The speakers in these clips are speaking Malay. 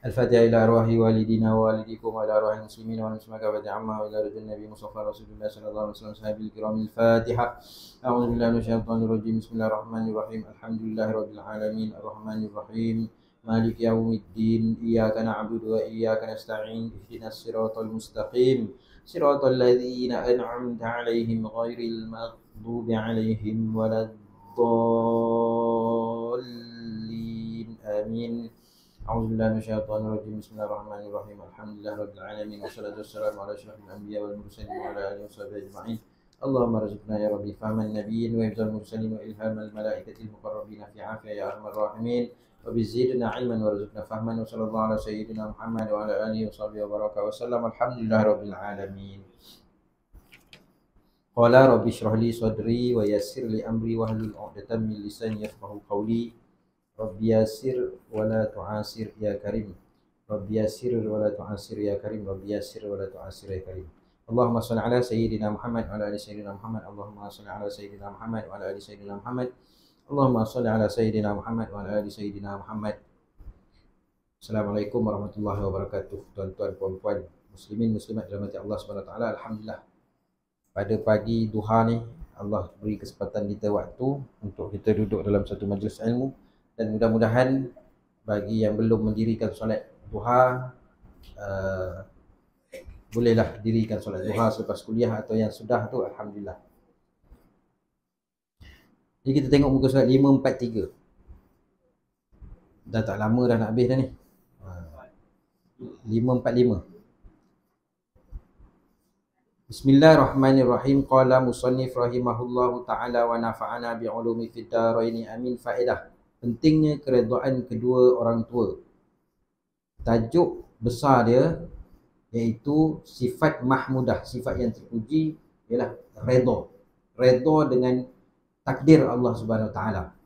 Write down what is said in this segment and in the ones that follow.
الفاتحة إلى أرواح والدينا ووالديكم وإلى أرواح المسلمين والمسلمات وبعد عما وإلى رجل النبي مصطفى رسول الله صلى الله عليه وسلم صحابه الكرام. الفاتحة. أعوذ بالله من الشيطان الرجيم. بسم الله الرحمن الرحيم. الحمد لله رب العالمين الرحمن الرحيم مالك يوم الدين. إياك نعبد وإياك نستعين. اهدنا الصراط المستقيم صراط الذين أنعمت عليهم غير المغضوب عليهم ولا الضالين. آمين. أعوذ بالله من الشيطان الرجيم. بسم الله الرحمن الرحيم. الحمد لله رب العالمين والصلاة والسلام على أشرف الأنبياء والمرسلين وعلى آله وصحبه أجمعين. اللهم ارزقنا يا ربي فهم النبيين وحفظ المرسلين وإلهام الملائكة المقربين في عافية يا أرحم الراحمين. وبزيدنا علما وارزقنا فهما. وصلى الله على سيدنا محمد وعلى آله وصحبه وبارك وسلم. الحمد لله رب العالمين. قال رب اشرح لي صدري ويسر لي أمري واحلل عقدة من لساني يفقهوا قولي. Rabbi yasir wa la tu'asir ya karim. Rabbi yasir wa la tu'asir ya karim. Rabbi yasir wa la tu'asir ya karim. Allahumma salli ala sayyidina Muhammad wa ala ali sayyidina Muhammad. Allahumma salli ala sayyidina Muhammad wa ala ali sayyidina Muhammad. Allahumma salli ala sayyidina Muhammad wa ala ali sayyidina Muhammad. Assalamualaikum warahmatullahi wabarakatuh. Tuan-tuan, puan-puan, muslimin muslimat dirahmati Allah Subhanahu wa taala. Alhamdulillah. Pada pagi duha ni Allah beri kesempatan kita waktu untuk kita duduk dalam satu majlis ilmu. Dan mudah-mudahan bagi yang belum mendirikan solat duha, bolehlah dirikan solat duha selepas kuliah, atau yang sudah tu alhamdulillah. Jadi kita tengok muka surat 543. Dah tak lama dah nak habis dah ni. 545. Bismillahirrahmanirrahim. Qala musannif rahimahullahu ta'ala wa nafa'ana bi'ulumi fid dharain. Amin. Faedah pentingnya keredaan kedua orang tua. Tajuk besar dia iaitu sifat mahmudah, sifat yang terpuji ialah redha. Redha dengan takdir Allah Subhanahu Wa Taala.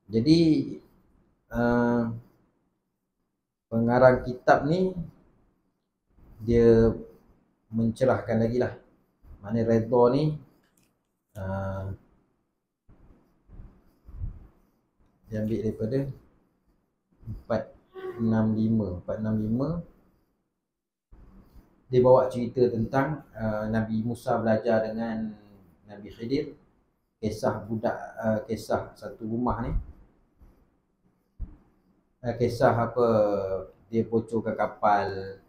Jadi pengarang kitab ni dia mencerahkan lagi lah. Maknanya redha ni dia ambil daripada 465. Dia bawa cerita tentang Nabi Musa belajar dengan Nabi Khidir. Kisah budak, kisah satu rumah ni, kisah apa, dia bocorkan kapal,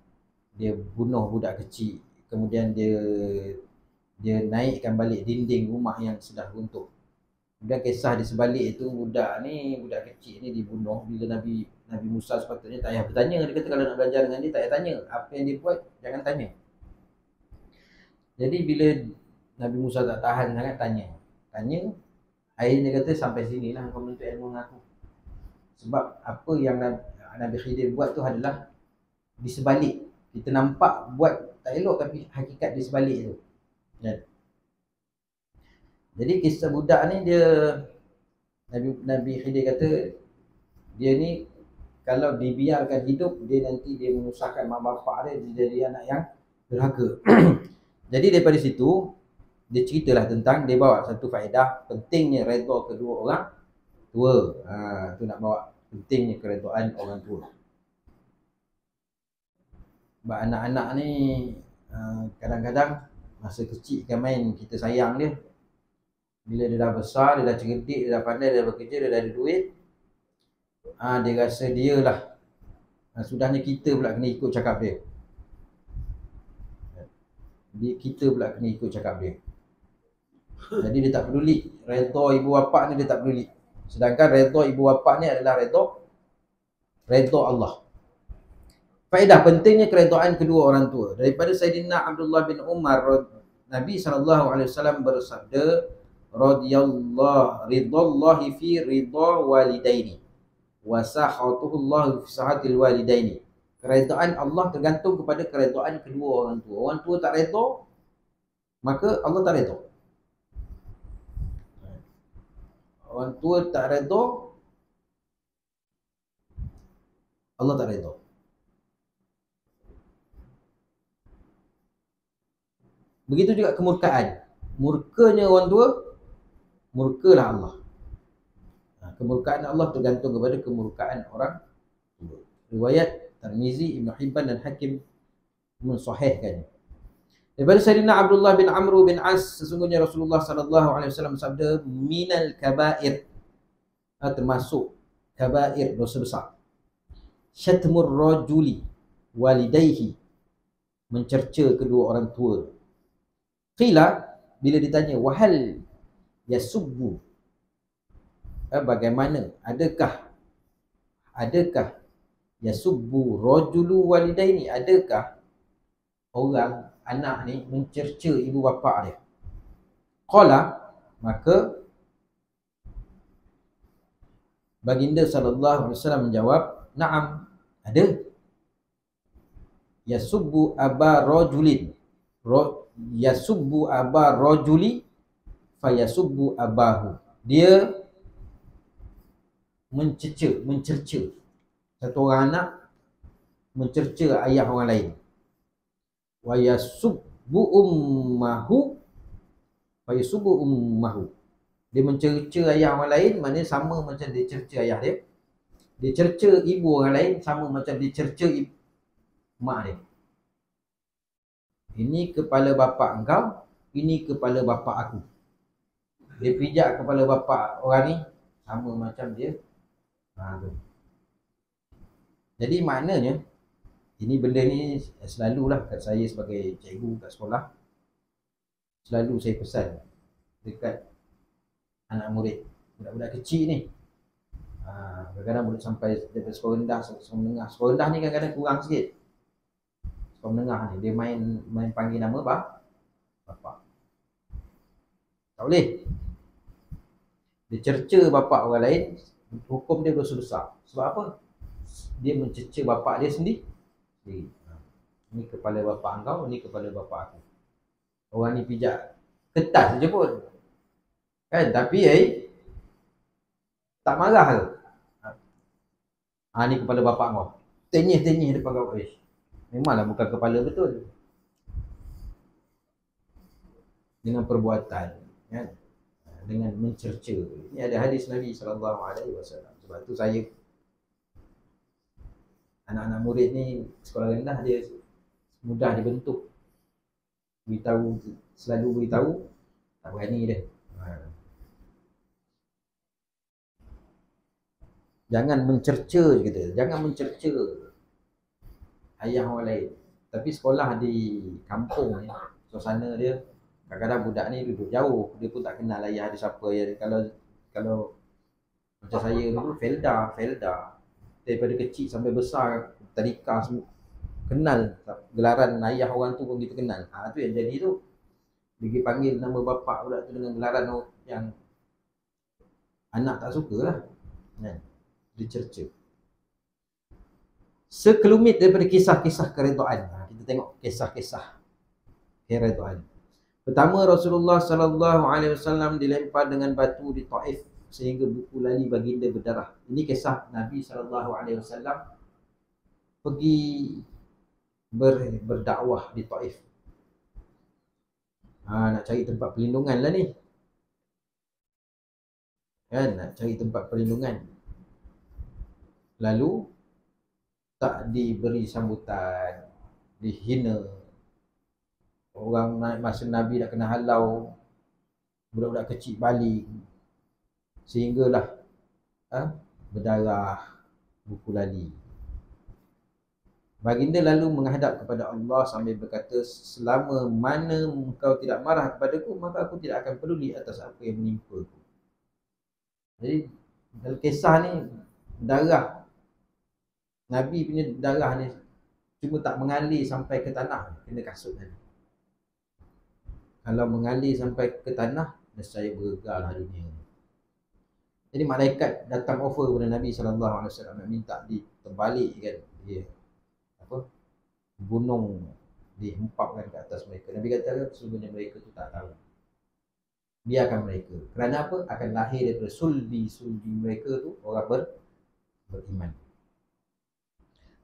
dia bunuh budak kecil, kemudian dia naikkan balik dinding rumah yang sudah runtuh. Kemudian kisah di sebalik itu, budak kecil ni dibunuh. Bila Nabi Musa sepatutnya tak payah bertanya. Dia kata kalau nak belajar dengan dia tak payah tanya. Apa yang dia buat jangan tanya. Jadi bila Nabi Musa tak tahan sangat tanya. Akhirnya dia kata sampai sinilah kau menuntut ilmu dengan aku. Sebab apa yang Nabi Khidir buat tu adalah di sebalik. Kita nampak buat tak elok, tapi hakikat di sebalik tu. Jadi kisah budak ni, dia Nabi Khidir kata dia ni kalau dibiarkan hidup, dia nanti dia menyusahkan mak bapak dia jadi anak yang derhaka. Jadi daripada situ dia ceritalah tentang, dia bawa satu faedah pentingnya redha kedua orang tua. Tu nak bawa pentingnya keredaan orang tua. Sebab anak-anak ni kadang-kadang masa kecil kan main, kita sayang dia. Bila dia dah besar, dia dah cerdik, dia dah pandai, dia dah bekerja, dia dah ada duit, dia rasa dia lah. Sudahnya kita pula kena ikut cakap dia. Kita pula kena ikut cakap dia. Jadi dia tak peduli. Redha ibu bapa ni dia tak peduli. Sedangkan redha ibu bapa ni adalah redha Allah. Faedah pentingnya keredaan kedua orang tua. Daripada Sayyidina Abdullah bin Umar, Nabi SAW bersabda, ridallahi fi ridha walidaini wa sahatullahi fi sahatil walidaini. Keredaan Allah tergantung kepada keredaan kedua orang tua. Orang tua tak redha, maka Allah tak redha. Orang tua tak redha, Allah tak redha. Begitu juga kemurkaan. Murkanya orang tua, murkalah Allah. Kemurkaan Allah tergantung kepada kemurkaan orang tua. Riwayat Tirmizi, Ibn Hibban dan Hakim mensahihkannya. Daripada Sayyidina Abdullah bin Amr bin As, sesungguhnya Rasulullah sallallahu alaihi wasallam bersabda, minal kabair, termasuk kabair, dosa besar, syatmur rajuli walidayhi, mencerca kedua orang tua. Qila, bila ditanya, wahal yasubbu, bagaimana, adakah yasubbu rajulu walidaini, adakah orang anak ni mencerca ibu bapa dia? Qala, maka baginda sallallahu alaihi wasallam menjawab, na'am, ada. Yasubbu aba rajulin, yasubbu aba rajuli fayasubbu abahu, dia mencerca satu orang anak, mencerca ayah orang lain. Wa yasubbu ummahu fayasubbu ummahu, dia mencerca ayah orang lain, maknanya sama macam dia cerca ayah dia. Dia cerca ibu orang lain, sama macam dia cerca mak dia. Ini kepala bapa engkau, ini kepala bapa aku. Dia pijak kepala bapa orang ni, sama macam dia. Jadi maknanya, ini benda ni selalulah kat saya sebagai cikgu kat sekolah, selalu saya pesan dekat anak murid, budak-budak kecil ni. Kadang-kadang boleh sampai daripada sekolah rendah sampai sekolah menengah. Sekolah rendah ni kadang-kadang kurang sikit. Sekolah menengah ni dia main panggil nama bapa. Tak boleh. Dia cerca bapa orang lain, hukum dia dosa besar. Sebab apa? Dia mencerca bapa dia sendiri. Ini kepala bapa engkau, ini kepala bapa aku. Orang ni pijak kertas saja pun, kan? Tapi tak marah ke? Ni kepala bapa kau. Tenyih depan kau. Memanglah bukan kepala betul. Dengan perbuatan, kan? Dengan mencerca. Ini ada hadis Nabi SAW. Sebab tu saya, anak-anak murid ni sekolah rendah, dia mudah dibentuk. Selalu beritahu, tak berani dia. Jangan mencerca kita, jangan mencerca ayah orang lain. Tapi sekolah di kampung ni, suasana dia, kadang-kadang budak ni duduk jauh, dia pun tak kenal ayah dia siapa. Kalau macam saya dulu, Felda daripada kecil sampai besar, tadika semua kenal, gelaran ayah orang tu pun kita kenal. Tu yang jadi tu, dia panggil nama bapak budak tu dengan gelaran yang anak tak suka lah, kan? Dicerca. Sekelumit daripada kisah-kisah keredaan. Kita tengok kisah-kisah keredaan. Pertama, Rasulullah sallallahu alaihi wasallam dilempar dengan batu di Taif sehingga buku lali baginda berdarah. Ini kisah Nabi sallallahu alaihi wasallam pergi berdakwah di Taif. Nak cari tempat perlindungan lah ni, kan? Nak cari tempat perlindungan. Lalu tak diberi sambutan, dihina. Orang masa Nabi nak kena halau, budak-budak kecil balik, sehinggalah berdarah buku lali. Baginda lalu menghadap kepada Allah sambil berkata, selama mana engkau tidak marah kepadaku, maka aku tidak akan peduli atas apa yang menimpa aku. Jadi dalam kisah ni, darah Nabi punya darah ni cuma tak mengalir sampai ke tanah, kena kasut Nabi. Kalau mengalir sampai ke tanah, nescaya bergegarlah dunia. Jadi malaikat datang offer kepada Nabi SAW, nak minta diterbalikkan dia, gunung dihempapkan ke atas mereka. Nabi kata sesungguhnya mereka tu tak tahu. Biarkan mereka. Kerana apa? Akan lahir daripada sulbi mereka tu orang beriman.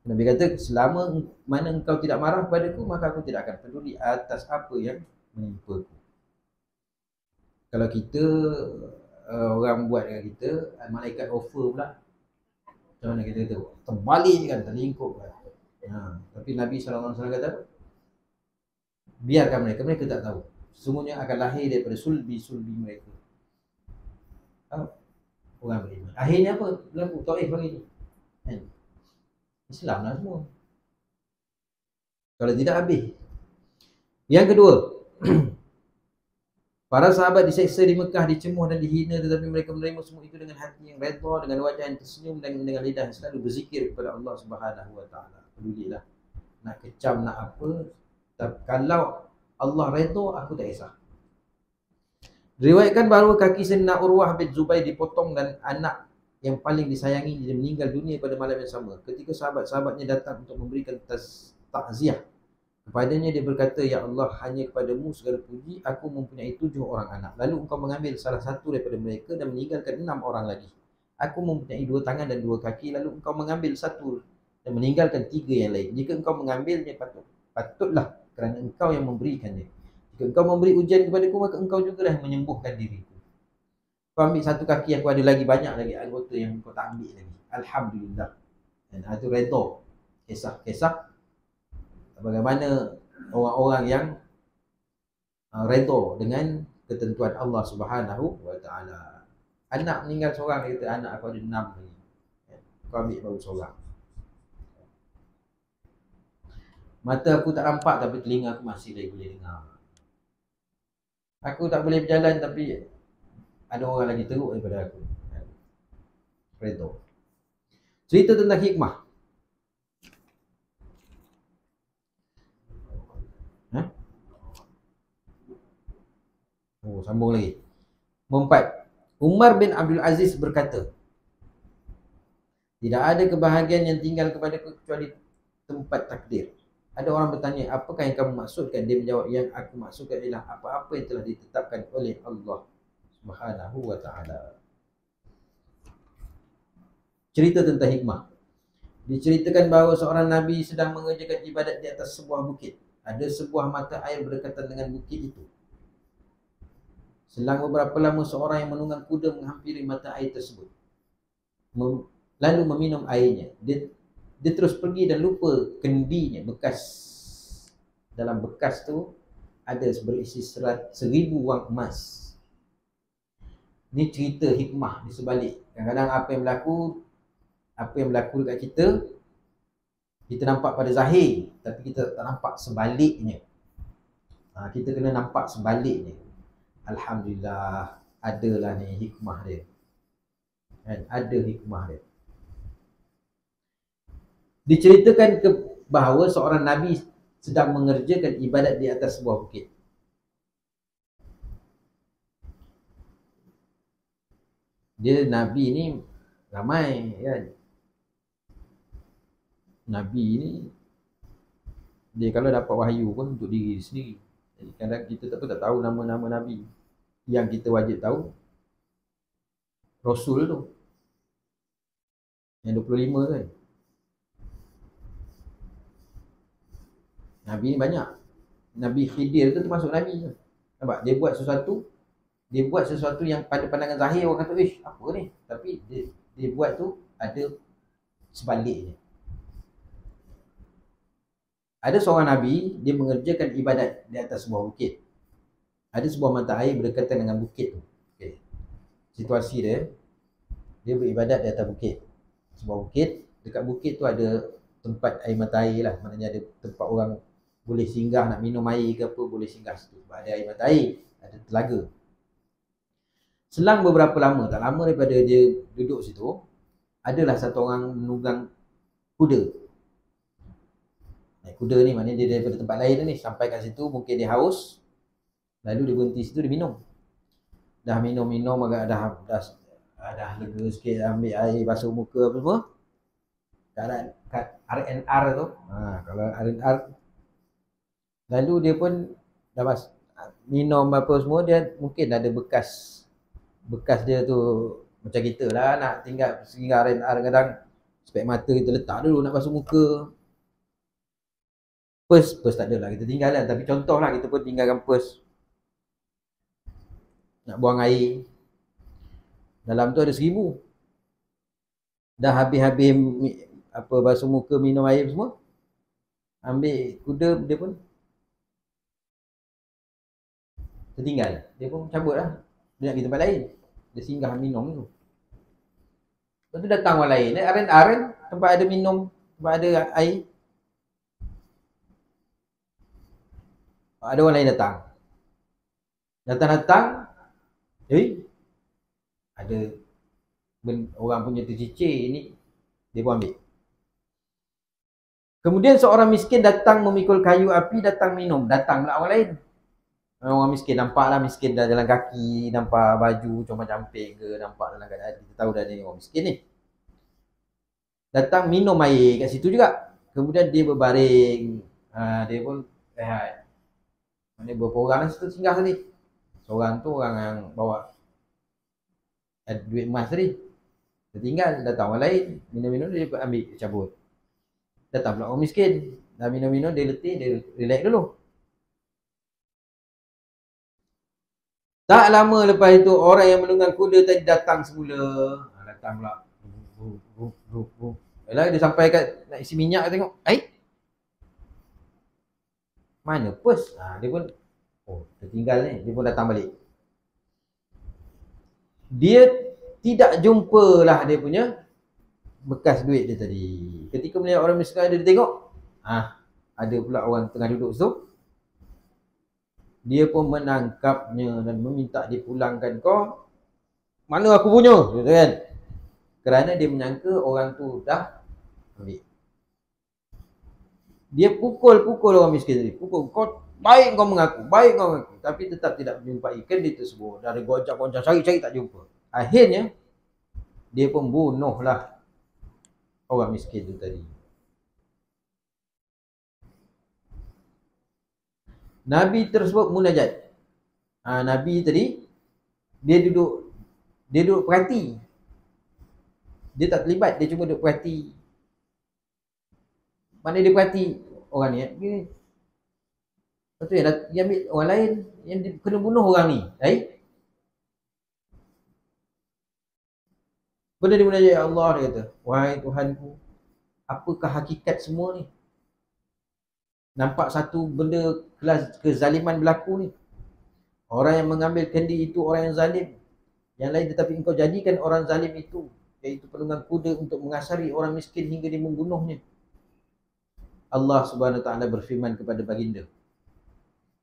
Nabi kata, selama mana engkau tidak marah kepadaku, maka aku tidak akan peduli atas apa yang menimpa aku. Kalau kita, orang buat dengan kita, malaikat offer pula, macam mana kita kata, terbalik kan, terlingkup kan. Tapi Nabi SAW kata apa? Biarkan mereka, mereka tak tahu. Sesungguhnya akan lahir daripada sulbi-sulbi mereka orang beriman. Akhirnya apa? Berlaku Taif hari ni. Kan? Islam lah semua. Kalau tidak habis. Yang kedua, para sahabat diseksa di Mekah, dicemuh dan dihina, tetapi mereka menerima semua itu dengan hati yang redha, dengan wajah yang tersenyum dan dengan lidah yang selalu berzikir kepada Allah Subhanahu Wa Taala. Pedulilah. Nak kecam, nak apa, kalau Allah redha, aku tak kisah. Riwayatkan bahawa kaki Sayyidina Urwah bin Zubair dipotong dan anak yang paling disayangi dia meninggal dunia pada malam yang sama. Ketika sahabat-sahabatnya datang untuk memberikan takziah kepadanya, dia berkata, "Ya Allah, hanya kepadamu segala puji, aku mempunyai 7 orang anak. Lalu engkau mengambil salah satu daripada mereka dan meninggalkan 6 orang lagi. Aku mempunyai 2 tangan dan 2 kaki, lalu engkau mengambil satu dan meninggalkan 3 yang lain. Jika engkau mengambilnya, patutlah kerana engkau yang memberikannya. Jika engkau memberi ujian kepadaku, maka engkau jugalah yang menyembuhkan diriku. Kau ambil satu kaki, aku ada lagi banyak lagi anggota yang kau tak ambil lagi. Alhamdulillah." Dan itu redha. Kisah-kisah bagaimana orang-orang yang redha dengan ketentuan Allah Subhanahu Wa Taala. Anak meninggal seorang, dia kata, anak aku ada 6 lagi. Kau ambil baru seorang. Mata aku tak nampak tapi telinga aku masih lagi boleh dengar. Aku tak boleh berjalan tapi ada orang lagi teruk daripada aku. Redha. Cerita tentang hikmah. Sambung lagi. 4. Umar bin Abdul Aziz berkata, "Tidak ada kebahagiaan yang tinggal kepadaku kecuali tempat takdir." Ada orang bertanya, "Apakah yang kamu maksudkan?" Dia menjawab, "Yang aku maksudkan ialah apa-apa yang telah ditetapkan oleh Allah Subhanahu Wa Taala." Cerita tentang hikmah. Diceritakan bahawa seorang Nabi sedang mengerjakan ibadat di atas sebuah bukit. Ada sebuah mata air berdekatan dengan bukit itu. Selang beberapa lama, seorang yang menunggang kuda menghampiri mata air tersebut, lalu meminum airnya. Dia terus pergi dan lupa kendinya. Dalam bekas tu ada berisi 1000 wang emas. Ini cerita hikmah di sebalik. Kadang-kadang apa yang berlaku dekat kita nampak pada zahir, tapi kita tak nampak sebaliknya. Kita kena nampak sebaliknya. Alhamdulillah, adalah ni hikmah dia. Kan? Ada hikmah dia. Diceritakan bahawa seorang Nabi sedang mengerjakan ibadat di atas sebuah bukit. Dia Nabi ni ramai kan. Nabi ni dia kalau dapat wahyu pun untuk diri sendiri. Jadi kadang kita tak tahu nama-nama Nabi. Yang kita wajib tahu Rasul tu, yang 25 kan. Nabi ni banyak. Nabi Khidir tu termasuk Nabi tu. Nampak? Dia buat sesuatu yang pada pandangan zahir orang kata, apa ni? Tapi dia buat tu ada sebaliknya. Ada seorang Nabi, dia mengerjakan ibadat di atas sebuah bukit. Ada sebuah mata air berdekatan dengan bukit tu. Okay. Situasi dia beribadat di atas bukit. Sebuah bukit, dekat bukit tu ada tempat air mata air lah. Maknanya ada tempat orang boleh singgah, nak minum air ke apa, boleh singgah situ. Sebab ada air mata air, ada telaga. Selang beberapa lama, tak lama daripada dia duduk situ, adalah satu orang menunggang kuda. Naik kuda ni maknanya dia daripada tempat lain ni sampai kat situ, mungkin dia haus. Lalu dia berhenti situ, dia minum. Dah minum agak dah lega sikit, ambil air basuh muka apa semua. Kat R&R tu. Kalau R&R, lalu dia pun dah minum apa semua, dia mungkin ada bekas dia tu macam kita lah, nak tinggal singgah R&R kadang spek mata kita letak dulu nak basuh muka. Pers tak ada lah, kita tinggalkan. Tapi contoh lah, kita pun tinggalkan pers, nak buang air. Dalam tu ada 1000. Dah habis-habis apa basuh muka, minum air semua. ambil kuda, dia pun tertinggal. Dia pun cabut lah. Dia nak pergi tempat lain. Dia singgah minum tu. Lepas tu datang orang lain. Aren tempat ada minum, tempat ada air. Ada orang lain datang. Datang-datang. Ada orang punya tercicir ni. Dia pun ambil. Kemudian seorang miskin datang memikul kayu api, datang minum. Datang pula orang lain. Orang miskin, nampaklah miskin dah jalan kaki, nampak baju cuma camping ke, nampak dalam keadaan kita tahu dah ni orang miskin ni. Datang minum air kat situ juga. Kemudian dia berbaring. Dia pun rehat. Mana berapa orang lah situ singgah tadi. Seorang tu orang yang bawa duit emas tadi. Dia tinggal, datang orang lain, minum-minum dia ambil, cabut. Datang pula orang miskin. Dah minum-minum, dia letih, dia relax dulu. Tak lama lepas itu, orang yang menunggang kuda tadi datang semula. Datang pula. Yalah, dia sampai kat nak isi minyak, tengok. Mana pos? Dia pun, tertinggal ni. Dia pun datang balik. Dia tidak jumpalah dia punya bekas duit dia tadi. Ketika melihat orang miskin, dia tengok. Ada pula orang tengah duduk situ. Dia pun menangkapnya dan meminta dipulangkan. Kau, mana aku punya? Gitu kan? Kerana dia menyangka orang tu dah ambil. Dia pukul orang miskin tadi. Pukul. Kau baik kau mengaku. Baik kau mengaku. Tapi tetap tidak menjumpai kendi tersebut. Dari gojak-gojak cari-cari tak jumpa. Akhirnya, dia pun bunuhlah orang miskin tu tadi. Nabi tersebut munajat. Nabi tadi dia duduk perhati. Dia tak terlibat, dia cuma duduk perhati. Mana dia perhati orang ni? Lepas tu dia ambil orang lain yang kena bunuh orang ni. Benda dia munajat, ya Allah, dia kata, wahai Tuhanku, apakah hakikat semua ni? Nampak satu benda kezaliman berlaku ni. Orang yang mengambil kendi itu orang yang zalim. Yang lain tetapi engkau jadikan orang zalim itu, iaitu penunggang kuda, untuk mengasari orang miskin hingga dia membunuhnya. Allah Subhanahu Wa Taala berfirman kepada baginda,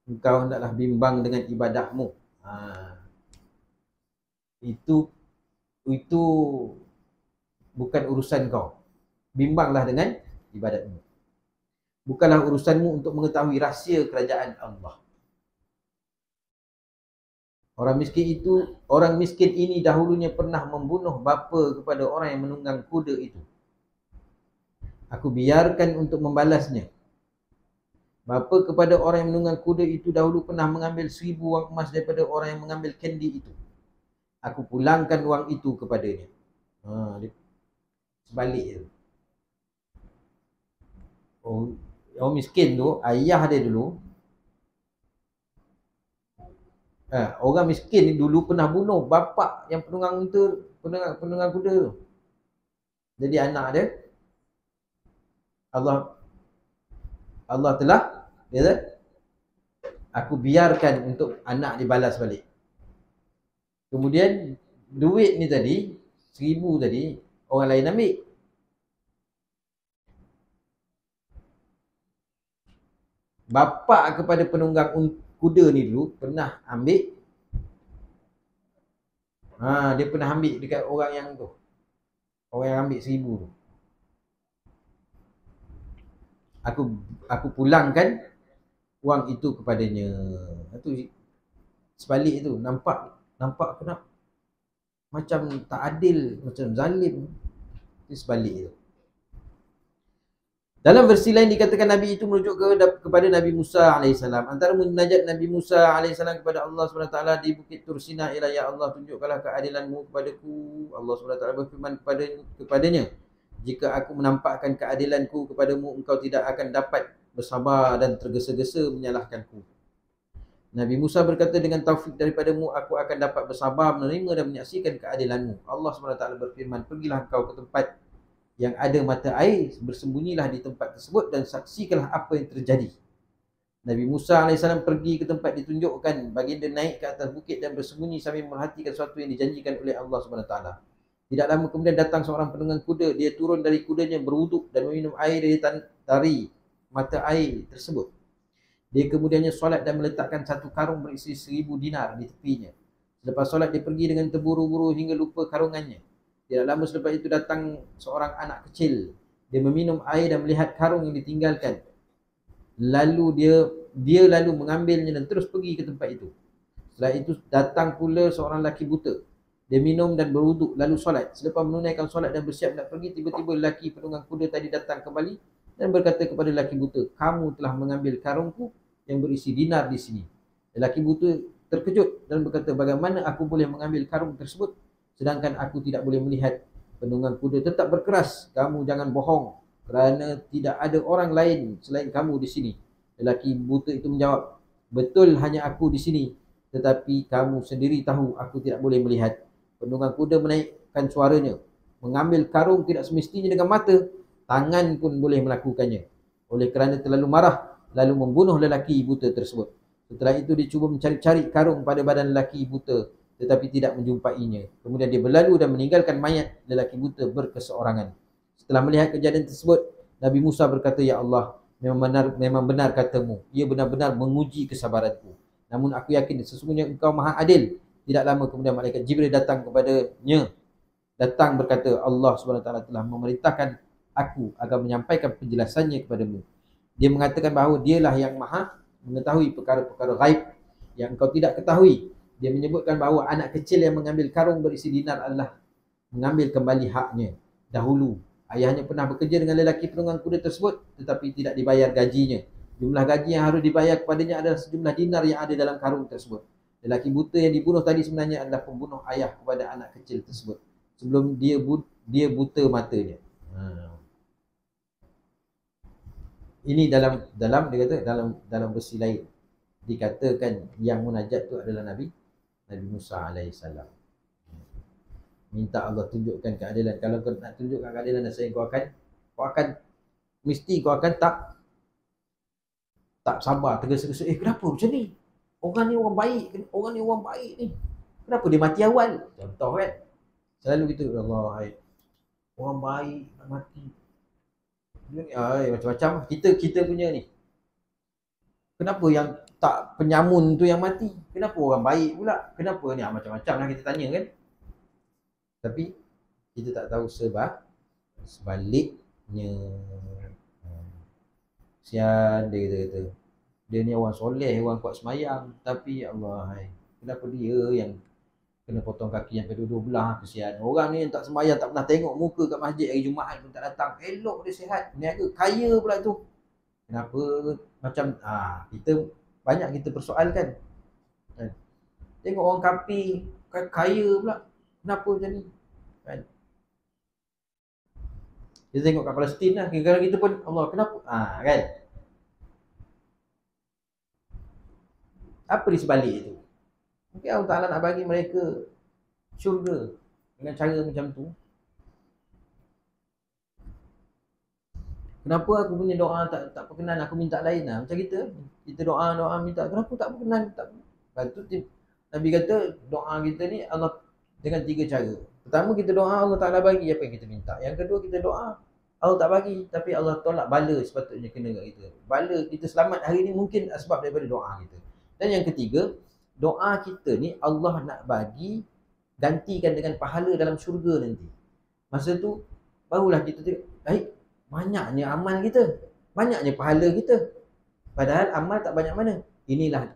engkau hendaklah bimbang dengan ibadahmu. Itu bukan urusan kau. Bimbanglah dengan ibadatmu. Bukanlah urusanmu untuk mengetahui rahsia kerajaan Allah. Orang miskin ini dahulunya pernah membunuh bapa kepada orang yang menunggang kuda itu. Aku biarkan untuk membalasnya. Bapa kepada orang yang menunggang kuda itu dahulu pernah mengambil 1000 wang emas daripada orang yang mengambil kendi itu. Aku pulangkan wang itu kepadanya. Sebalik itu. Orang miskin tu, ayah dia dulu, orang miskin ni dulu pernah bunuh bapa yang penunggang kuda tu. Jadi anak dia, Allah telah, dia kata, aku biarkan untuk anak dibalas balik. Kemudian duit ni tadi, 1000 tadi, orang lain ambil. Bapa kepada penunggang kuda ni dulu pernah ambil. Dia pernah ambil dekat orang yang tu. Orang yang ambil 1000 tu. Aku pulangkan wang itu kepadanya. Itu sebalik itu. Nampak kenapa macam tak adil, macam zalim. Itu sebalik itu. Dalam versi lain dikatakan Nabi itu merujuk kepada Nabi Musa AS. Antara munajat Nabi Musa AS kepada Allah SWT di Bukit Tursina ialah, ya Allah, tunjukkanlah keadilanmu kepadaku. Allah SWT berfirman kepadanya, jika aku menampakkan keadilanku kepadamu, engkau tidak akan dapat bersabar dan tergesa-gesa menyalahkanku. Nabi Musa berkata, dengan taufik daripadamu, aku akan dapat bersabar, menerima dan menyaksikan keadilanmu. Allah SWT berfirman, pergilah engkau ke tempat yang ada mata air, bersembunyilah di tempat tersebut dan saksikanlah apa yang terjadi. Nabi Musa AS pergi ke tempat ditunjukkan, baginda naik ke atas bukit dan bersembunyi sambil merhatikan sesuatu yang dijanjikan oleh Allah SWT. Tidak lama kemudian datang seorang penunggang kuda. Dia turun dari kudanya, berwuduk dan meminum air dari mata air tersebut. Dia kemudiannya solat dan meletakkan satu karung berisi 1000 dinar di tepinya. Selepas solat dia pergi dengan terburu-buru hingga lupa karungannya. Tidak lama selepas itu datang seorang anak kecil. Dia meminum air dan melihat karung yang ditinggalkan. Lalu dia lalu mengambilnya dan terus pergi ke tempat itu. Setelah itu datang pula seorang lelaki buta. Dia minum dan berwuduk lalu solat. Selepas menunaikan solat dan bersiap nak pergi, tiba-tiba lelaki penunggang kuda tadi datang kembali dan berkata kepada lelaki buta, "Kamu telah mengambil karungku yang berisi dinar di sini." Lelaki buta terkejut dan berkata, "Bagaimana aku boleh mengambil karung tersebut sedangkan aku tidak boleh melihat?" Penunggang kuda tetap berkeras, "Kamu jangan bohong, kerana tidak ada orang lain selain kamu di sini." Lelaki buta itu menjawab, "Betul, hanya aku di sini, tetapi kamu sendiri tahu aku tidak boleh melihat." Penunggang kuda menaikkan suaranya, "Mengambil karung tidak semestinya dengan mata, tangan pun boleh melakukannya." Oleh kerana terlalu marah, lalu membunuh lelaki buta tersebut. Setelah itu dia cuba mencari-cari karung pada badan lelaki buta, tetapi tidak menjumpainya. Kemudian dia berlalu dan meninggalkan mayat lelaki buta berkeseorangan. Setelah melihat kejadian tersebut, Nabi Musa berkata, "Ya Allah, memang benar katamu. Ia benar-benar menguji kesabaranku. Namun aku yakin sesungguhnya engkau maha adil." Tidak lama kemudian malaikat Jibril datang kepadanya. Datang berkata, "Allah SWT telah memerintahkan aku agar menyampaikan penjelasannya kepadamu. Dia mengatakan bahawa dialah yang maha mengetahui perkara-perkara ghaib yang engkau tidak ketahui. Dia menyebutkan bahawa anak kecil yang mengambil karung berisi dinar adalah mengambil kembali haknya. Dahulu ayahnya pernah bekerja dengan lelaki penunggang kuda tersebut, tetapi tidak dibayar gajinya. Jumlah gaji yang harus dibayar kepadanya adalah sejumlah dinar yang ada dalam karung tersebut. Lelaki buta yang dibunuh tadi sebenarnya adalah pembunuh ayah kepada anak kecil tersebut sebelum dia buta matanya." Ini dalam dia kata dalam versi lain dikatakan yang munajat tu adalah Nabi Musa alaihissalam. Minta Allah tunjukkan keadilan. Kalau kau nak tunjukkan keadilan dan sayang, kau akan mesti kau akan tak sabar, tergesa-gesa. Kenapa macam ni? Orang ni orang baik ni. Kenapa dia mati awal? Contoh kan. Selalu gitu, Allah, orang baik nak mati. Macam-macam kita punya ni. Kenapa yang tak penyamun tu yang mati? Kenapa orang baik pula? Kenapa ni? Macam-macam lah kita tanya kan. Tapi kita tak tahu sebaliknya. Kesian dia kata. Dia ni orang soleh, orang kuat semayang, tapi Allah, kenapa dia yang kena potong kaki yang kedua-dua belah? Kesian. Orang ni yang tak semayang, tak pernah tengok muka kat masjid hari Jumaat pun tak datang. Elok dia sihat, niaga, kaya pula tu. Kenapa macam kita kita persoalkan. Tengok orang kafir kaya pula, kenapa macam ni? Kan? Kita tengok kat Palestin lah, kadang-kadang kita pun Allah, kenapa? Kan? Apa di sebalik itu? Mungkin Allah Ta'ala nak bagi mereka syurga dengan cara macam tu. Kenapa aku punya doa tak berkenan, aku minta lain lah. Macam kita doa minta, kenapa tak berkenan? Lepas tu Nabi kata doa kita ni Allah dengan 3 cara. Pertama, kita doa Allah Ta'ala bagi apa yang kita minta. Yang kedua, kita doa Allah tak bagi, tapi Allah tolak bala sepatutnya kena kat kita. Bala kita selamat hari ni mungkin sebab daripada doa kita. Dan yang ketiga, doa kita ni Allah nak bagi, gantikan dengan pahala dalam syurga nanti. Masa tu barulah kita tengok, banyaknya amal kita, banyaknya pahala kita. Padahal amal tak banyak mana. Inilah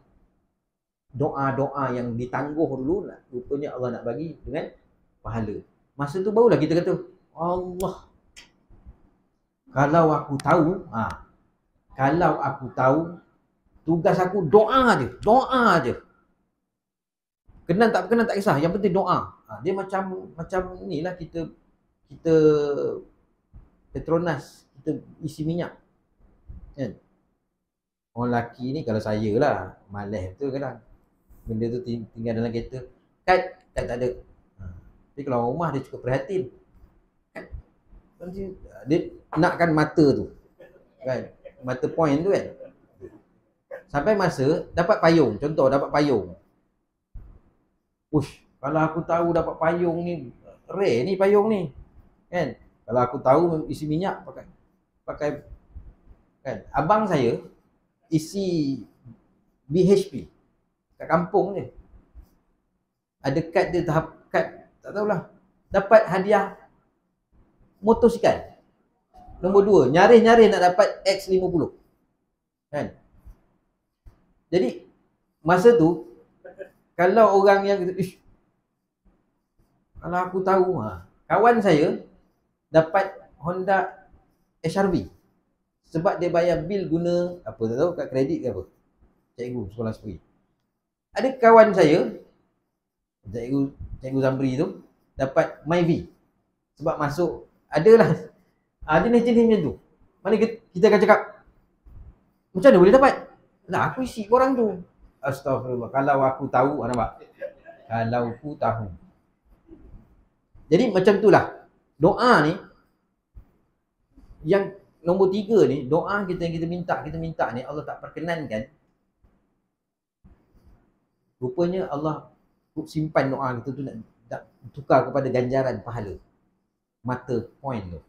doa-doa yang ditangguh dulu, rupanya Allah nak bagi dengan pahala. Masa tu barulah kita kata, Allah, kalau aku tahu tugas aku doa je. Kenal tak kenal tak kisah, yang penting doa. Dia macam inilah kita Petronas, kita isi minyak. Kan? Orang lelaki ni, kalau saya lah, malas betul kadang. Benda tu tinggal dalam kereta, tak ada. Tapi kalau rumah dia cukup prihatin. Kan? Dia nakkan mata tu kan, mata point tu kan. Sampai masa dapat payung, contoh dapat payung. Ush, kalau aku tahu dapat payung ni, rare ni payung ni kan. Kalau aku tahu isi minyak pakai kan. Abang saya isi BHP kat kampung ni. Ada kad dia, tahap kad tak tahulah. Dapat hadiah motosikal nombor 2, nyaris-nyaris nak dapat X50 kan. Jadi masa tu kalau orang yang ish, kalau aku tahu kawan saya dapat Honda HRV sebab dia bayar bil guna apa tak tahu, kad kredit ke apa, cikgu sekolah sendiri. Ada kawan saya cikgu Zamri tu dapat Myvi sebab masuk adalah jenis-jenis macam tu. Mana kita akan cakap macam mana boleh dapat? Lah aku isi korang tu. Astagfirullah, kalau aku tahu, nampak? Kalau aku tahu. Jadi macam itulah doa ni. Yang nombor 3 ni, doa kita yang kita minta ni Allah tak perkenankan. Rupanya Allah simpan doa kita tu nak tukar kepada ganjaran pahala, mata point tu.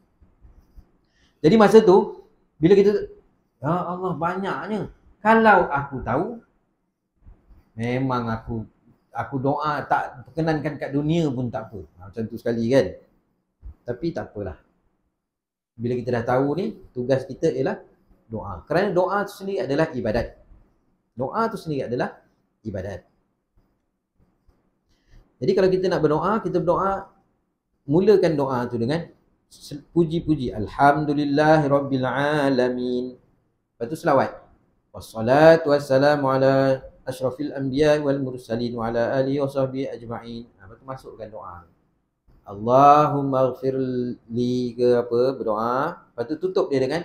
Jadi masa tu bila kita, ya Allah banyaknya, kalau aku tahu memang aku doa tak perkenankan kat dunia pun tak apa. Macam tu sekali kan. Tapi tak apalah. Bila kita dah tahu ni, tugas kita ialah doa. Kerana doa tu sendiri adalah ibadat. Doa tu sendiri adalah ibadat. Jadi kalau kita nak berdoa, kita berdoa, mulakan doa tu dengan puji-puji. Alhamdulillahirabbil alamin. Lepas tu selawat. Wassalatu wassalamu ala asyrafil anbiya wal mursalin wa ala alihi wa sahbihi ajma'in. Lepas tu masukkan doa. Allahumma ighfir li ke apa, berdoa. Lepas tu tutup dia dengan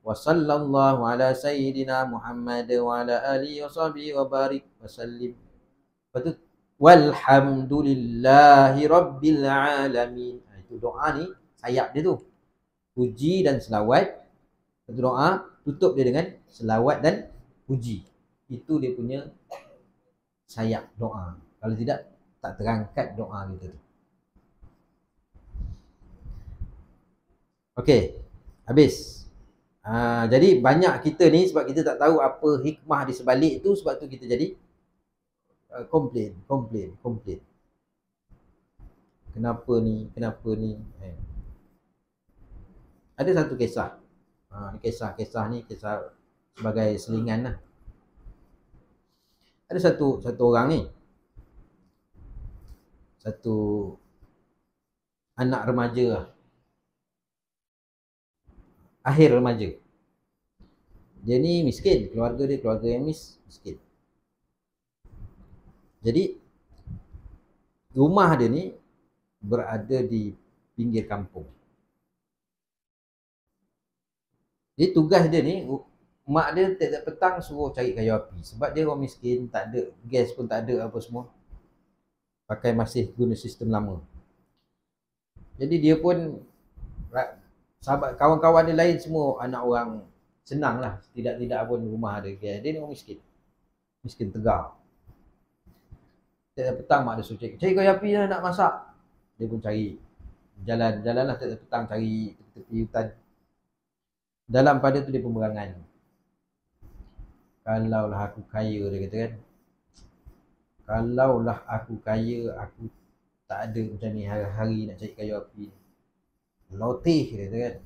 wa sallallahu ala sayyidina Muhammad wa ala alihi wa sahbihi wa barik wa sallim. Lepas tu walhamdulillahi rabbil alamin. Itu doa ni sayap dia tu. Puji dan selawat. Lepas tu doa, tutup dia dengan selawat dan puji. Itu dia punya sayap doa. Kalau tidak, tak terangkat doa kita tu. Okey, habis. Jadi banyak kita ni sebab kita tak tahu apa hikmah di sebalik tu, sebab tu kita jadi komplain. Kenapa ni? Ada satu kisah. Kisah ni kisah sebagai selingan lah. Ada satu orang ni, satu anak remaja lah. Akhir remaja. Dia ni miskin, keluarga dia keluarga yang miskin. Jadi rumah dia ni berada di pinggir kampung. Jadi tugas dia ni, mak dia tiap-tiap petang suruh cari kayu api. Sebab dia orang miskin, tak ada gas pun, tak ada apa semua. Pakai masih guna sistem lama. Jadi dia pun, sahabat kawan-kawan dia lain semua anak orang senang lah. Tidak pun rumah ada gas. Dia ni orang miskin. Miskin tegar. Tiap-tiap petang mak dia suruh cari kayu api lah nak masak. Dia pun cari. Jalan lah tiap-tiap petang cari tepi hutan. Dalam pada tu dia pemberangan. Kalaulah aku kaya, dia kata kan. Kalaulah aku kaya, aku tak ada macam ni hari-hari nak cari kayu api. Lotih, dia kata kan.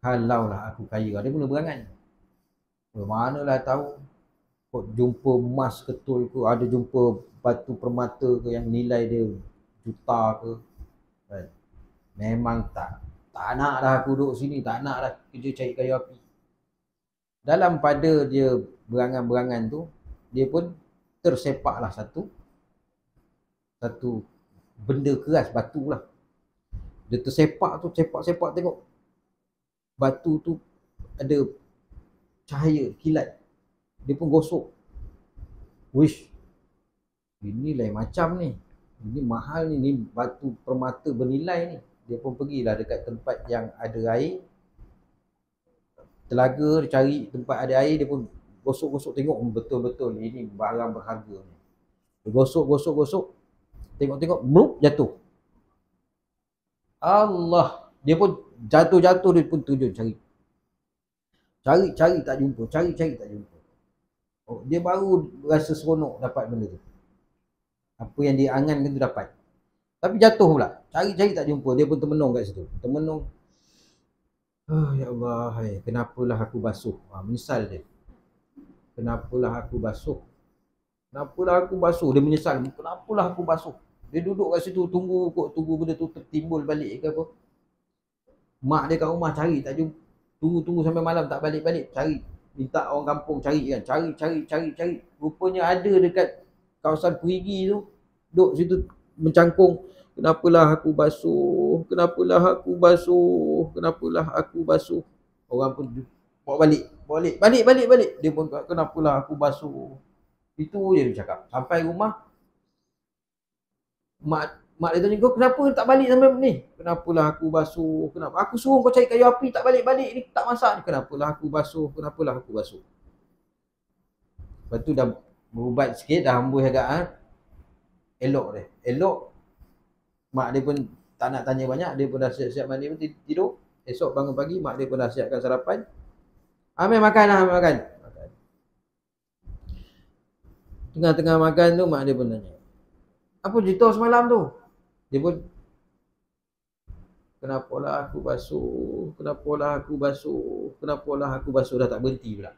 Kalaulah aku kaya, dia mula berangan. Manalah tahu, kok jumpa emas ketul ke, ada jumpa batu permata ke yang nilai dia juta ke. Memang tak nak dah aku duduk sini, tak nak dah kerja cari kayu api. Dalam pada dia berangan-berangan tu, dia pun tersepaklah satu benda keras, batu lah. Dia tersepak tu, sepak tengok batu tu ada cahaya, kilat. Dia pun gosok. Wish, ini lain macam ni. Ini mahal ni batu permata bernilai ni. Dia pun pergilah dekat tempat yang ada air, telaga, dia cari tempat ada air, dia pun gosok-gosok tengok betul-betul ini barang berharga ni. Dia gosok, tengok-tengok, bluk, jatuh. Allah, dia pun jatuh-jatuh, dia pun tujuan cari. Cari tak jumpa, cari tak jumpa. Oh, dia baru rasa seronok dapat benda tu. Apa yang dia angankan tu dapat. Tapi jatuh pula. Cari tak jumpa. Dia pun termenung kat situ. Termenung. Ya Allah, kenapalah aku basuh? Menyesal dia. Kenapalah aku basuh? Dia menyesal. Kenapalah aku basuh? Dia duduk kat situ tunggu benda tu tertimbul balik ke apa. Mak dia kat rumah cari tak jumpa. Tunggu sampai malam tak balik-balik. Cari. Minta orang kampung cari kan. Cari. Rupanya ada dekat kawasan Perigi tu. Duduk situ mencangkung. Kenapalah aku basuh? Orang pun bawa balik. Dia pun kenapalah aku basuh? Itu je dia cakap. Sampai rumah, mak dia tanya, kau kenapa tak balik sampai ni? Kenapalah aku basuh? Kenapa? Aku suruh kau cari kayu api tak balik-balik ni, tak masak ni. Kenapalah aku basuh? Lepas tu dah berubat sikit, dah hembus agak. Elok. Mak dia pun tak nak tanya banyak, dia pun dah siap-siap mandi pun tidur. Esok bangun pagi, mak dia pun dah siapkan sarapan. Ambil makan. Tengah-tengah makan tu, mak dia pun tanya, apa cerita semalam tu? Dia pun, kenapalah aku basuh? Dah tak berhenti pula.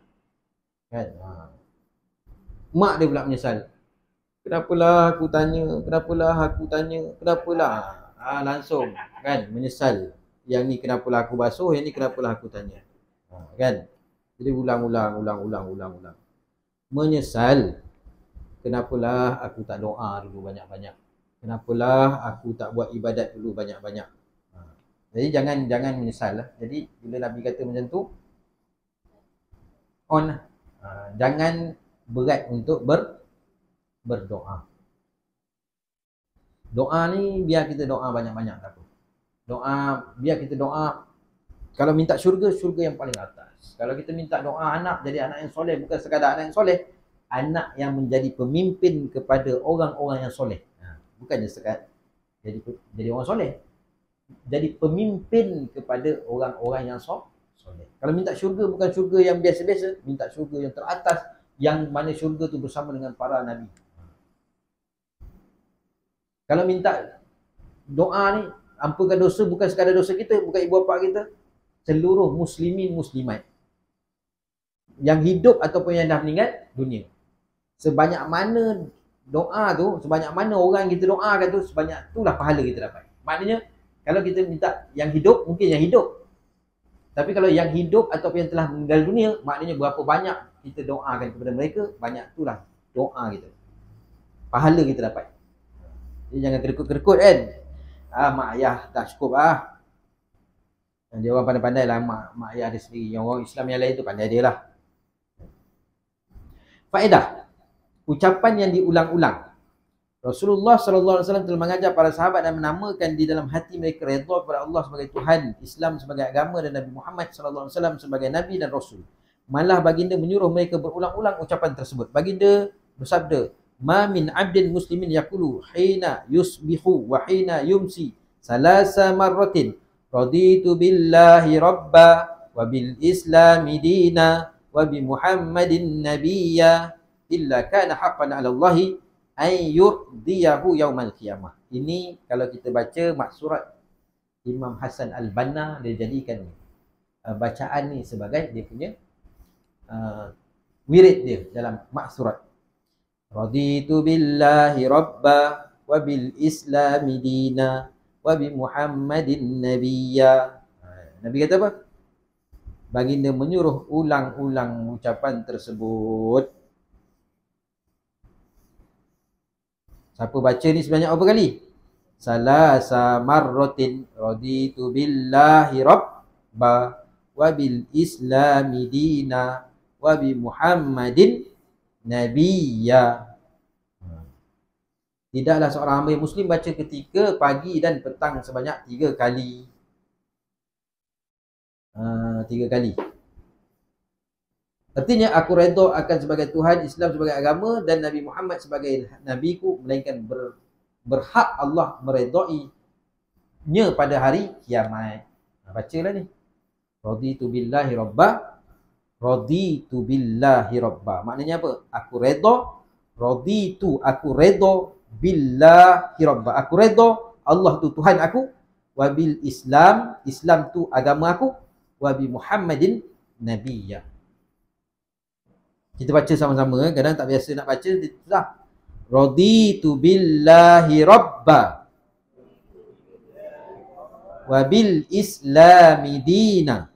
Kan? Mak dia pula menyesal. Kenapalah aku tanya? Langsung kan menyesal. Yang ni kenapalah aku basuh, yang ni kenapalah aku tanya. Kan? Jadi ulang. Menyesal. Kenapalah aku tak doa dulu banyak-banyak? Kenapalah aku tak buat ibadat dulu banyak-banyak? Jadi jangan menyesal lah. Jadi bila Nabi kata macam tu, on lah. Jangan berat untuk berdoa. Doa ni biar kita doa banyak-banyak tak apa. Biar kita doa, kalau minta syurga yang paling atas. Kalau kita minta doa anak, jadi anak yang soleh, bukan sekadar anak yang soleh, anak yang menjadi pemimpin kepada orang-orang yang soleh. Bukannya sekadar jadi orang soleh, jadi pemimpin kepada orang-orang yang soleh. Kalau minta syurga, bukan syurga yang biasa-biasa, minta syurga yang teratas, yang mana syurga tu bersama dengan para nabi. Kalau minta doa ni, ampunkan dosa, bukan sekadar dosa kita, bukan ibu bapa kita, seluruh muslimin muslimat yang hidup ataupun yang dah meninggal dunia. Sebanyak mana doa tu, sebanyak mana orang kita doakan tu, sebanyak itulah pahala kita dapat. Maknanya kalau kita minta yang hidup, mungkin yang hidup. Tapi kalau yang hidup ataupun yang telah meninggal dunia, maknanya berapa banyak kita doakan kepada mereka, banyak itulah doa kita, pahala kita dapat. Jadi jangan kerikut-kerikut kan. Mak ayah tak cukup Dia orang pandai-pandai lah, mak ayah dia sendiri. Yang orang Islam yang lain tu pandai dia lah. Faedah, ucapan yang diulang-ulang. Rasulullah SAW telah mengajar para sahabat dan menamakan di dalam hati mereka redha kepada Allah sebagai Tuhan, Islam sebagai agama dan Nabi Muhammad SAW sebagai Nabi dan Rasul. Malah baginda menyuruh mereka berulang-ulang ucapan tersebut. Baginda bersabda, ma min abdin muslimin yaqulu hina yusbihu wa hina yumsi salasa marratin raditu billahi rabba wa bil islami dina wa bi muhammadin nabiyya illa kana haqqan 'ala Allahi ay yurdiyahu yaumal qiyamah. Ini kalau kita baca maksurat Imam Hasan Al-Banna, dia jadikan bacaan ni sebagai dia punya wirid dia dalam maksurat. Raditu billahi rabba wa bil islami dina wa bi muhammadin nabiyya. Nabi kata apa? Baginda menyuruh ulang-ulang ucapan tersebut. Siapa baca ni sebanyak berapa kali? Salasa marratin. Raditu billahi rabba wa bil islami dina wa bi muhammadin nabiyya. Tidaklah seorang hamba yang muslim baca ketika pagi dan petang sebanyak 3 kali. 3 kali. Artinya aku redha akan sebagai Tuhan, Islam sebagai agama dan Nabi Muhammad sebagai nabiku, melainkan berhak Allah meredainya pada hari kiamat. Bacalah ni. Raditu billahi rabba, raditu billahi rabba. Maknanya apa? Aku redha, raditu, aku redha billahi rabba. Aku redha Allah tu Tuhan aku, wabil Islam, Islam tu agama aku, wabi Muhammadin nabiyya. Kita baca sama-sama, kadang tak biasa nak baca, susah. Raditu billahi rabba, wabil islami dina,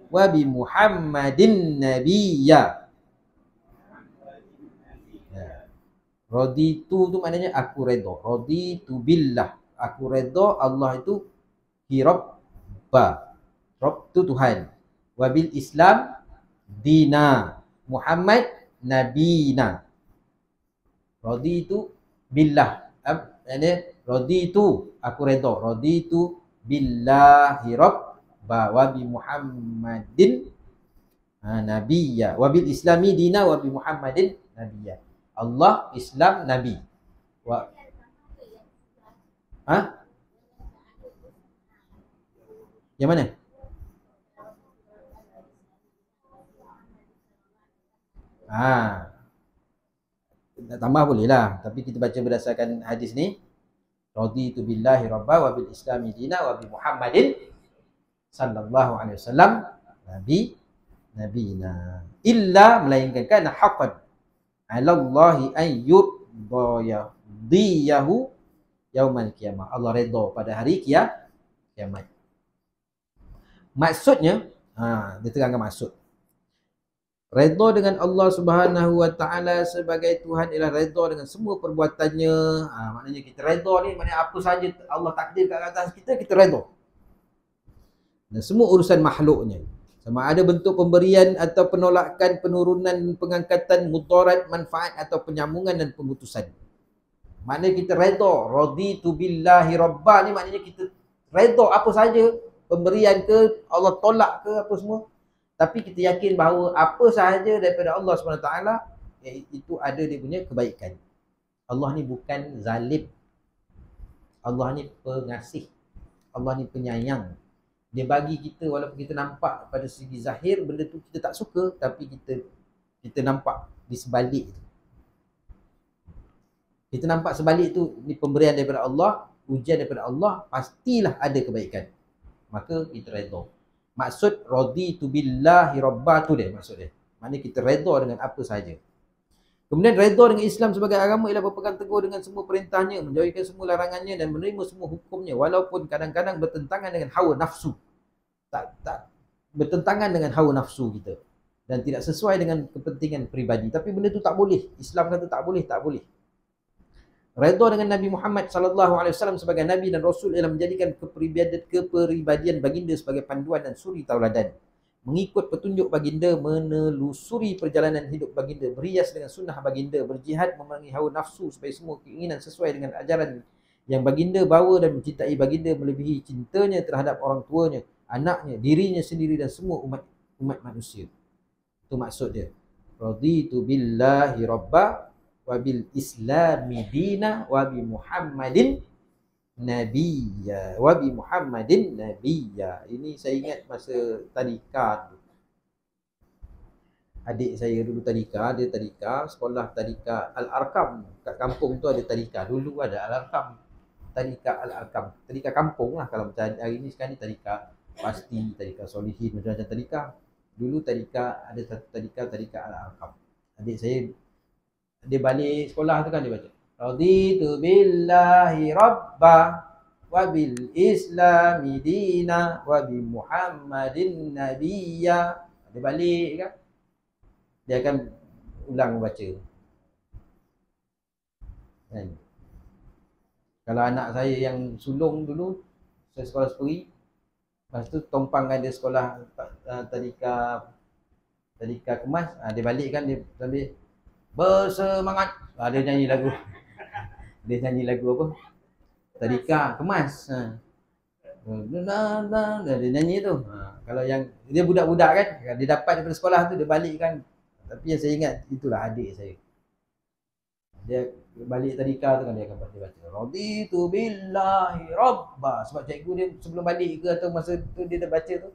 wabi Muhammadin nabiyya. Raditu tu maknanya aku redha. Raditu billah, aku redha Allah itu Rabba. Rabb tu Tuhan. Wabil Islam dina, Muhammad nabina. Raditu billah. Raditu, aku redha. Raditu billahi rabba wa bi Muhammadin nabiyya. Wabil islami dina wa bi Muhammadin nabiyya. Allah, Islam, Nabi. Yang mana? Nak tambah boleh lah, tapi kita baca berdasarkan hadis ni. Raditu billahi rabba wa bil islami dina wa bi Muhammadin sallallahu alaihi wasallam nabina. Illa, melainkan kana haqqan 'ala Allahi an yurdiyahu yaumal qiyamah. Allah redha pada hari kiamat. Maksudnya, dia terangkan maksud. Redha dengan Allah Subhanahu Wa Taala sebagai Tuhan ialah redha dengan semua perbuatannya. Maknanya kita redha ni, maknanya apa saja Allah takdir kat atas kita, kita redha. Dan semua urusan makhluknya, sama ada bentuk pemberian atau penolakan, penurunan, pengangkatan, mudarat, manfaat atau penyambungan dan pemutusan. Maknanya kita redha. Raditu billahi rabba ni maknanya kita redha apa saja, pemberian ke, Allah tolak ke, apa semua. Tapi kita yakin bahawa apa sahaja daripada Allah SWT, itu ada dia punya kebaikan. Allah ni bukan zalim. Allah ni pengasih. Allah ni penyayang. Dia bagi kita, walaupun kita nampak pada segi zahir benda tu kita tak suka, tapi kita nampak di sebalik itu. Kita nampak sebalik tu, ni pemberian daripada Allah, ujian daripada Allah, pastilah ada kebaikan. Maka kita redha. Maksud raditu billahi rabba tu dia maksud dia. Maknanya kita redha dengan apa sahaja. Kemudian redha dengan Islam sebagai agama ialah berpegang teguh dengan semua perintahnya, menjauhkan semua larangannya dan menerima semua hukumnya, walaupun kadang-kadang bertentangan dengan hawa nafsu. Tak bertentangan dengan hawa nafsu kita dan tidak sesuai dengan kepentingan peribadi. Tapi benda tu tak boleh. Islam kata tak boleh, tak boleh. Redha dengan Nabi Muhammad sallallahu alaihi wasallam sebagai nabi dan rasul ialah menjadikan kepribadian baginda sebagai panduan dan suri tauladan. Mengikut petunjuk baginda, menelusuri perjalanan hidup baginda, berhias dengan sunnah baginda, berjihad memerangi hawa nafsu supaya semua keinginan sesuai dengan ajaran yang baginda bawa dan mencintai baginda melebihi cintanya terhadap orang tuanya, anaknya, dirinya sendiri dan semua umat manusia. Itu maksud dia. Raditu billahi rabba wabil islami dina wabi Muhammadin nabiyya, wabi Muhammadin nabiyya. Ini saya ingat masa tadika. Adik saya dulu tadika, dia tadika, sekolah tadika Al-Arkam. Kat kampung tu ada tadika. Dulu ada Al-Arkam. Tadika Al-Arkam. Tadika kampung lah. Kalau macam hari ni sekarang ni tadika pasti, tadika solihin, macam-macam tadika. Dulu tadika, ada satu tadika Al-Arkam. Adik saya, dia balik sekolah tu kan dia baca raditu billahi rabba wa bil islami dina wa bi Muhammadin nabiyya. Dia balik kan, dia akan ulang baca kan. Kalau anak saya yang sulung dulu, saya sekolah Seperi, lepas tu Tompang ada sekolah tadika kemas, dia balik kan, dia sambil bersemangat. Dia nyanyi lagu. Dia nyanyi lagu apa? Tadika kemas. Dia nyanyi tu. Kalau yang dia budak-budak kan, dia dapat daripada sekolah tu dia balik kan. Tapi yang saya ingat itulah adik saya. Dia balik tadika tu kan dia akan baca raditu billahi rabba, sebab cikgu dia sebelum balik ke atau masa tu dia dah baca tu.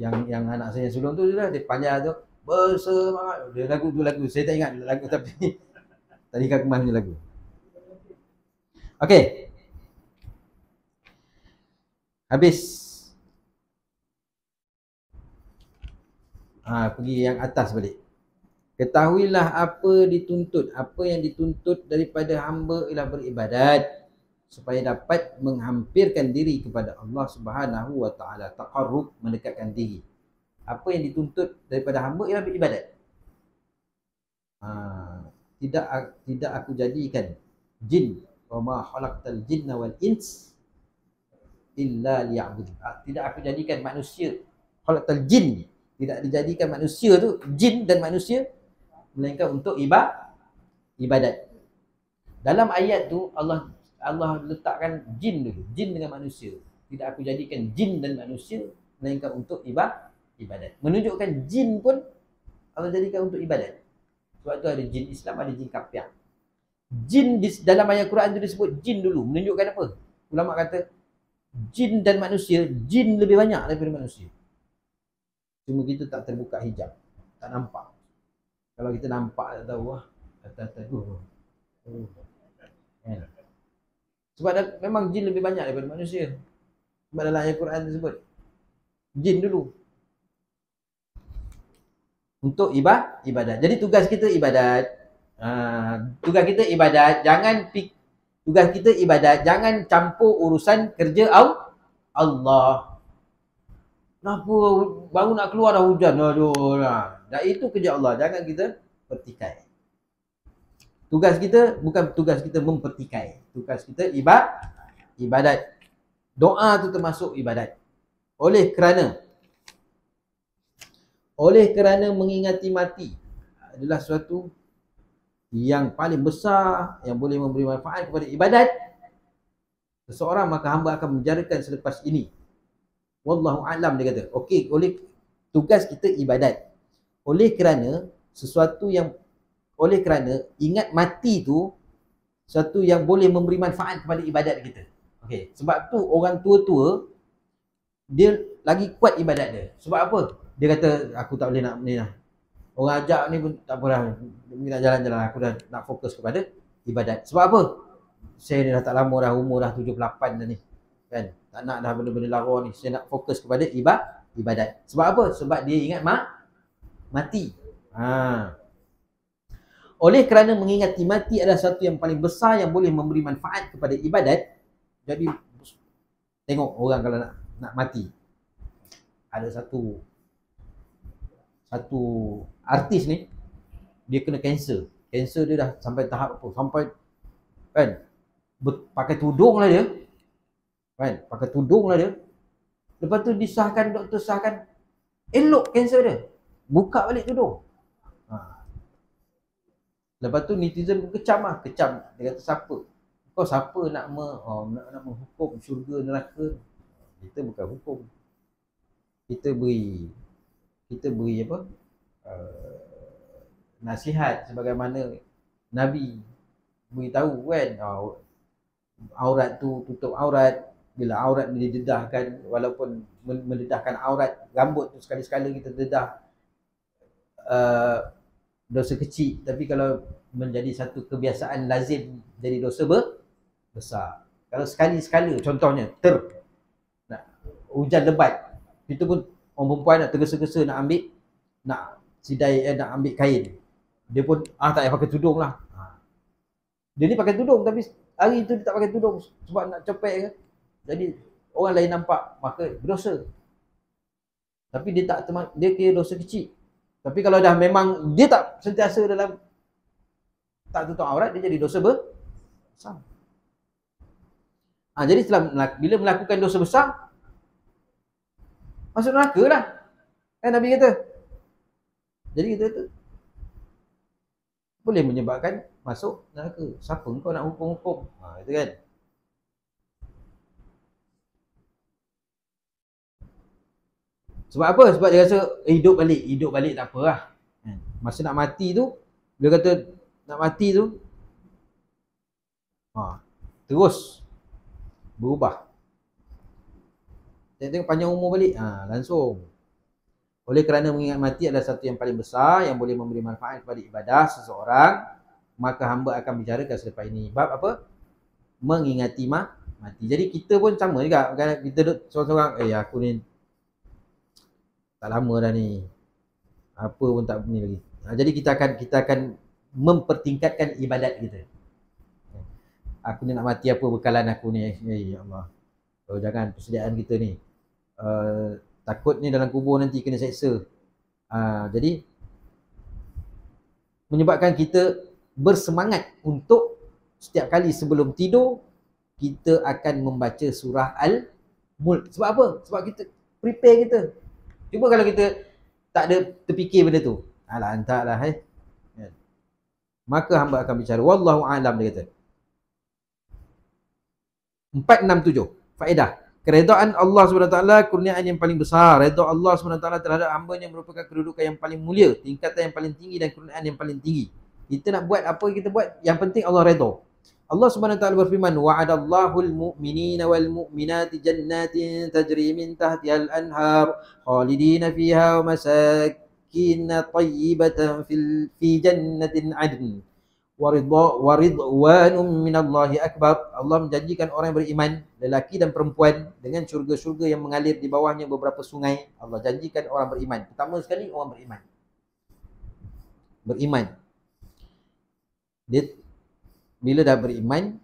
Yang anak saya sebelum tu dia panjang tu bersemangat. Dia lagu tu lagu saya tak ingat lagu tapi tadika kemas ni lagu. Okey. Habis. Pergi yang atas balik. Ketahuilah apa yang dituntut daripada hamba ialah beribadat supaya dapat menghampirkan diri kepada Allah Subhanahu wa taala, taqarrub, mendekatkan diri. Apa yang dituntut daripada hamba ialah beribadat. Tidak aku jadikan jin, wa ma khalaqtal jinna wal ins illa liya'budun. Tidak aku jadikan manusia, khalaqtal jin, tidak dijadikan manusia tu, jin dan manusia, melainkan untuk ibadat. Dalam ayat tu Allah letakkan jin dulu, jin dengan manusia. Tidak aku jadikan jin dan manusia melainkan untuk ibadat. Menunjukkan jin pun Allah jadikan untuk ibadat. Sebab tu ada jin Islam, ada jin kafir. Jin dalam ayat Quran tu disebut jin dulu, menunjukkan apa? Ulama kata jin dan manusia, jin lebih banyak daripada manusia. Cuma kita tak terbuka hijab, tak nampak. Kalau kita nampak tak tahu atas sebab memang jin lebih banyak daripada manusia. Sebab dalam ayat Quran tersebut jin dulu untuk ibadat. Jadi tugas kita ibadat. Tugas kita ibadat, jangan campur urusan kerja Allah. Kenapa baru nak keluar dah hujan? Aduh lah. Dan itu kerja Allah, jangan kita pertikai. Tugas kita bukan tugas kita mempertikai. Tugas kita ibadat. Doa tu termasuk ibadat. Oleh kerana mengingati mati adalah suatu yang paling besar yang boleh memberi manfaat kepada ibadat seseorang, maka hamba akan menjarakan selepas ini. Wallahu a'lam, dia kata. Okey, oleh tugas kita ibadat. Oleh kerana ingat mati tu sesuatu yang boleh memberi manfaat kepada ibadat kita. Okey, sebab tu orang tua-tua dia lagi kuat ibadat dia. Sebab apa? Dia kata aku tak boleh nak ni lah. Orang ajak ni pun tak apa dah. Nak jalan-jalan, aku dah nak fokus kepada ibadat. Sebab apa? Saya ni dah tak lama dah, umur dah 78 dah ni. Kan? Tak nak dah benda-benda lara ni. Saya nak fokus kepada ibadat. Sebab apa? Sebab dia ingat mati. Oleh kerana mengingati mati adalah satu yang paling besar yang boleh memberi manfaat kepada ibadat. Jadi tengok orang kalau nak mati. Ada satu artis ni, dia kena kanser. Kanser dia dah sampai tahap apa? Sampai kan pakai tudung lah dia. Kan? Pakai tudung lah dia. Lepas tu doktor sahkan elok kanser dia. Buka balik tudung. Lepas tu netizen pun kecam. Dia kata siapa nak menghukum syurga neraka? Kita bukan hukum. Kita beri apa? Nasihat sebagaimana Nabi beritahu kan, aurat tu tutup aurat. Bila aurat didedahkan, walaupun mendedahkan aurat rambut tu sekali-sekala kita dedah, dosa kecil, tapi kalau menjadi satu kebiasaan lazim jadi dosa besar. Kalau sekali-sekala, contohnya hujan lebat, kita pun orang perempuan nak tergesa-gesa nak ambil kain, dia pun tak payah pakai tudung lah. Dia ni pakai tudung tapi hari tu dia tak pakai tudung sebab nak cepet ke, jadi orang lain nampak, maka berdosa. Tapi dia kira dosa kecil. Tapi kalau dah memang dia tak sentiasa dalam tak tutup aurat, dia jadi dosa besar. Jadi bila melakukan dosa besar, masuk neraka lah. Nabi kata. Jadi kita tu boleh menyebabkan masuk neraka. Siapa kau nak hukum-hukum? Itu kan. Sebab apa? Sebab dia rasa hidup balik tak apa lah. Masa nak mati tu, dia kata nak mati tu, terus berubah. Tengok panjang umur balik, langsung. Oleh kerana mengingat mati adalah satu yang paling besar yang boleh memberi manfaat kepada ibadah seseorang, maka hamba akan bicarakan selepas ini. Bab apa? Mengingati mati. Jadi kita pun sama juga. Kita duduk seorang-seorang, aku ni tak lama dah ni. Apa pun tak ni lagi. Jadi kita akan mempertingkatkan ibadat kita. Aku ni nak mati, apa bekalan aku ni? Ya Allah. Jangan persediaan kita ni. Takut ni dalam kubur nanti kena seksa. Jadi menyebabkan kita bersemangat untuk setiap kali sebelum tidur kita akan membaca surah Al-Mulk. Sebab apa? Sebab kita prepare kita. Cuba kalau kita tak ada terfikir benda tu, entahlah maka hamba akan bicara. Wallahu a'lam, dia kata. 467 faedah. Keredaan Allah SWT kurniaan yang paling besar. Redha Allah SWT terhadap hambanya merupakan kedudukan yang paling mulia, tingkatan yang paling tinggi dan kurniaan yang paling tinggi. Kita nak buat apa kita buat, yang penting Allah redha. Allah SWT berfirman, wa'adallahul mu'minina wal mu'minati jannatin tajri min tahtihal anhar khalidina fiha wa masakin tayyibatan fi jannatin adn wa ridwanum minallahi akbar. Allah menjanjikan orang yang beriman, lelaki dan perempuan, dengan syurga-syurga yang mengalir di bawahnya beberapa sungai. Allah janjikan orang beriman. Pertama sekali orang beriman. Dia bila dah beriman,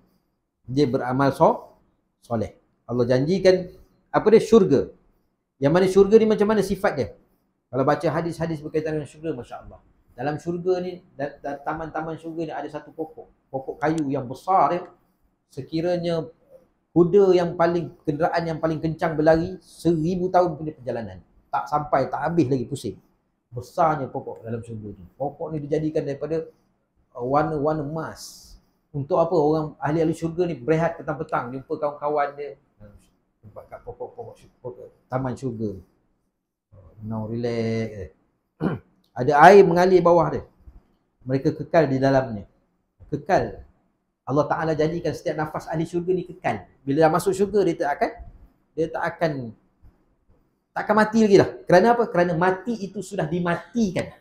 dia beramal soleh. Allah janjikan apa dia? Syurga. Yang mana syurga ni macam mana sifat dia? Kalau baca hadis-hadis berkaitan dengan syurga, masya-Allah. Dalam syurga ni, taman-taman syurga ni ada satu pokok kayu yang besar dia. Sekiranya kuda yang paling, kenderaan yang paling kencang berlari 1000 tahun punya perjalanan, tak sampai, tak habis lagi pusing. Besarnya pokok dalam syurga tu. Pokok ni dijadikan daripada warna-warna emas. Untuk apa? Orang ahli-ahli syurga ni berehat petang-petang, jumpa kawan-kawan dia tempat kat pokok taman syurga. Now relax. Ada air mengalir bawah dia. Mereka kekal di dalamnya. Kekal. Allah Ta'ala jadikan setiap nafas ahli syurga ni kekal. Bila dah masuk syurga, dia tak akan mati lagi dah. Kerana apa? Kerana mati itu sudah dimatikan.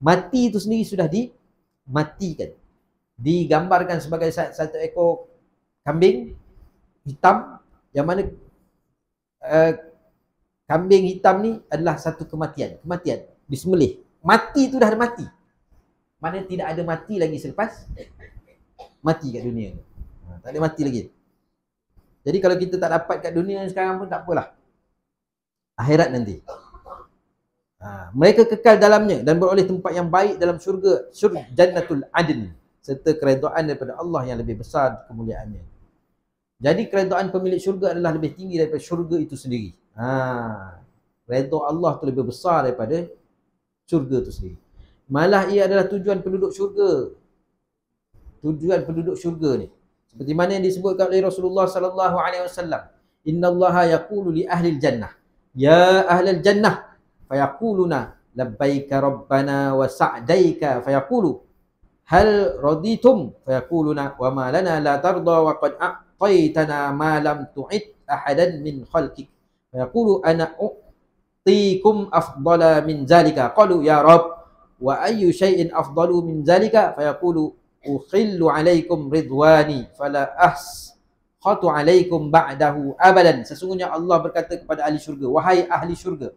Mati itu sendiri sudah dimatikan. Digambarkan sebagai satu ekor kambing hitam, yang mana kambing hitam ni adalah satu kematian. Disembelih. Mati tu dah ada mati. Mana tidak ada mati lagi selepas mati kat dunia. Tak ada mati lagi. Jadi kalau kita tak dapat kat dunia sekarang pun tak apalah. Akhirat nanti. Mereka kekal dalamnya dan beroleh tempat yang baik dalam syurga, Jannatul Adn, serta keredaan daripada Allah yang lebih besar kemuliaannya. Jadi keredaan pemilik syurga adalah lebih tinggi daripada syurga itu sendiri. Redha Allah tu lebih besar daripada syurga itu sendiri. Malah ia adalah tujuan penduduk syurga. Tujuan penduduk syurga ni, seperti mana yang disebutkan oleh Rasulullah sallallahu alaihi wasallam, innallaha yaqulu li ahli jannah, ya ahli jannah, fayaquluna labbaika rabbana wa sa'daika, fayaqulu hal raditum, fayaquluna wa ma lana la tarda wa qad a'taytana ma lam tu'id ahadan min khalqik, fayaqulu ana u'tikum afdala min zalika, qalu ya rabb wa ayyu syai'in afdalu min zalika, fayaqulu ukhillu alaikum ridwani fala askhatu alaikum ba'dahu abadan. Sesungguhnya Allah berkata kepada ahli syurga, wahai ahli syurga.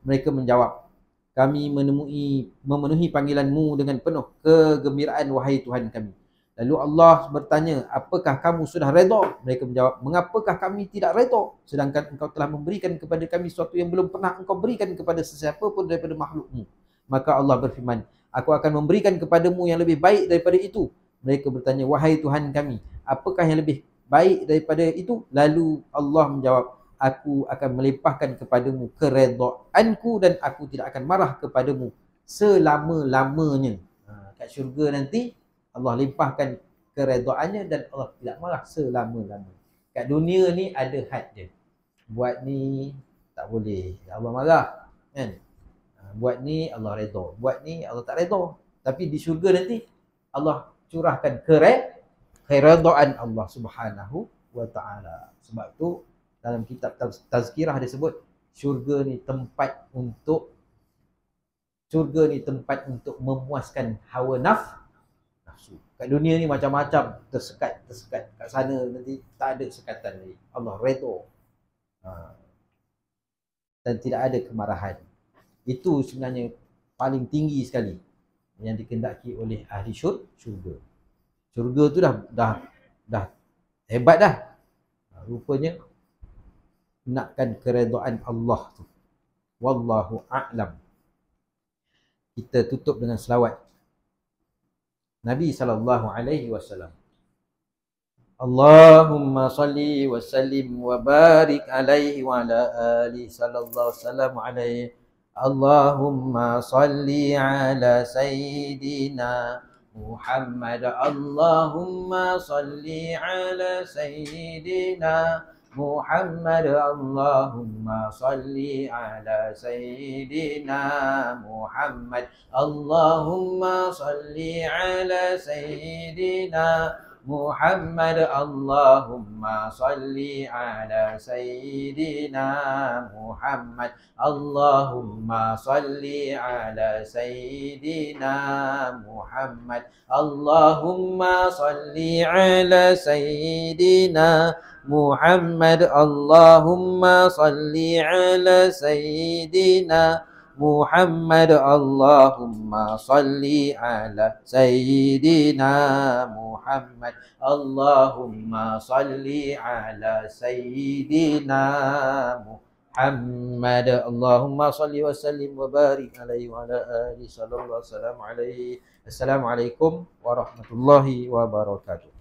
Mereka menjawab, kami memenuhi panggilanmu dengan penuh kegembiraan wahai Tuhan kami. Lalu Allah bertanya, apakah kamu sudah redha? Mereka menjawab, mengapakah kami tidak redha sedangkan engkau telah memberikan kepada kami sesuatu yang belum pernah engkau berikan kepada sesiapa pun daripada makhlukmu. Maka Allah berfirman, aku akan memberikan kepadamu yang lebih baik daripada itu. Mereka bertanya, wahai Tuhan kami, apakah yang lebih baik daripada itu? Lalu Allah menjawab, aku akan melimpahkan kepadamu keredaanku dan aku tidak akan marah kepadamu selama-lamanya. Kat syurga nanti Allah limpahkan keredaannya dan Allah tidak marah selama-lamanya. Kat dunia ni ada had dia. Buat ni tak boleh, Allah marah, kan? Buat ni Allah redha, buat ni Allah tak redha. Tapi di syurga nanti Allah curahkan keredaan Allah Subhanahu wa taala. Sebab tu dalam kitab tazkirah dia sebut syurga ni tempat untuk memuaskan hawa nafsu. Kat dunia ni macam-macam, tersekat. Kat sana nanti tak ada sekatan lagi. Allah redha. Dan tidak ada kemarahan. Itu sebenarnya paling tinggi sekali yang dikehendaki oleh ahli syurga. Syurga tu dah hebat dah. Rupanya nakkan keredaan Allah tu. Wallahu a'lam. Kita tutup dengan selawat Nabi SAW. Allahumma salli wa sallim wa barik alaihi wa ala alihi sallallahu sallam alaihi. Allahumma salli ala sayyidina Muhammad. Allahumma salli ala sayyidina Muhammad. Allahumma salli ala sayyidina Muhammad. Allahumma salli ala sayyidina Muhammad. Allahumma salli ala sayyidina Muhammad. Allahumma salli ala sayyidina Muhammad. Allahumma salli ala sayyidina Muhammad. Allahumma salli ala sayyidina Muhammad. Allahumma salli ala sayyidina Muhammad. Allahumma salli ala sayyidina Muhammad. Allahumma salli wa sallim wa barik alaihi wa ala alihi sallallahu alaihi wasallam alaihi. Assalamualaikum warahmatullahi wabarakatuh.